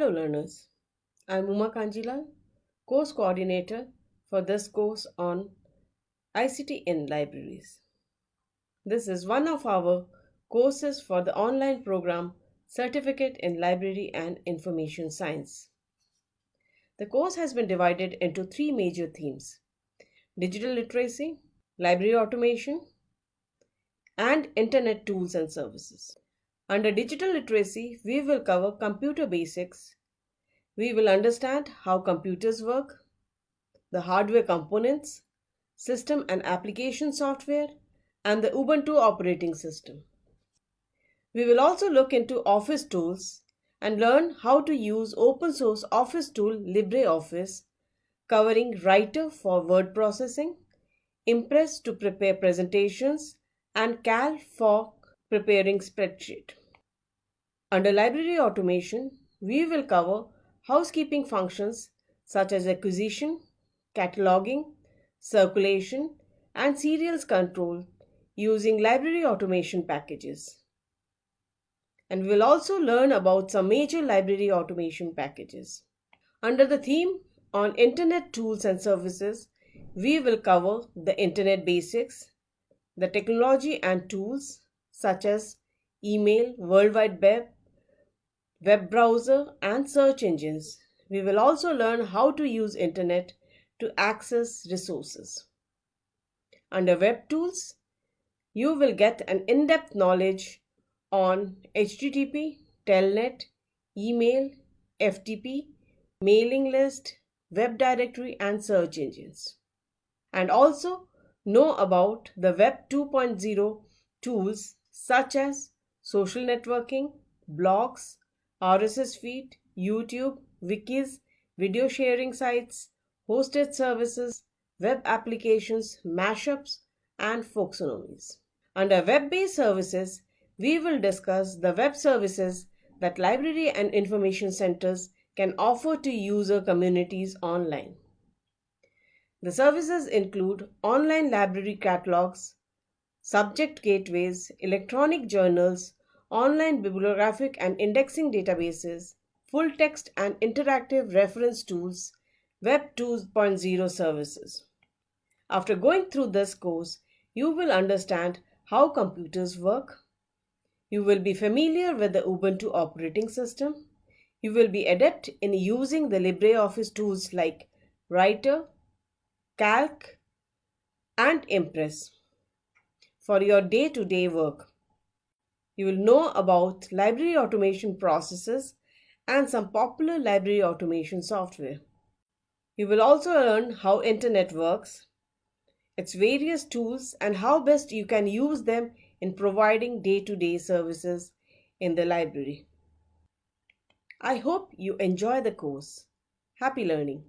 Hello learners, I am Uma Kanjilal, course coordinator for this course on ICT in libraries. This is one of our courses for the online program Certificate in Library and Information Science. The course has been divided into three major themes: digital literacy, library automation, and internet tools and services. Under digital literacy, we will cover computer basics. We will understand how computers work, the hardware components, system and application software, and the Ubuntu operating system. We will also look into Office tools and learn how to use open source Office tool LibreOffice, covering Writer for word processing, Impress to prepare presentations, and Cal for preparing spreadsheet. Under library automation, we will cover housekeeping functions such as acquisition, cataloging, circulation, and serials control using library automation packages. And we will also learn about some major library automation packages. Under the theme on Internet tools and services, we will cover the Internet basics, the technology and tools such as email, World Wide Web, web browser, and search engines. We will also learn how to use Internet to access resources. Under web tools, you will get an in-depth knowledge on HTTP, Telnet, email, FTP, mailing list, web directory, and search engines. And also know about the Web 2.0 tools such as social networking, blogs, RSS feed, YouTube, wikis, video sharing sites, hosted services, web applications, mashups, and folksonomies. Under web-based services, we will discuss the web services that library and information centers can offer to user communities online. The services include online library catalogs, subject gateways, electronic journals, online bibliographic and indexing databases, full text and interactive reference tools, Web 2.0 services. After going through this course, you will understand how computers work. You will be familiar with the Ubuntu operating system. You will be adept in using the LibreOffice tools like Writer, Calc, and Impress for your day-to-day work. You will know about library automation processes and some popular library automation software. You will also learn how Internet works, its various tools, and how best you can use them in providing day-to-day services in the library. I hope you enjoy the course. Happy learning!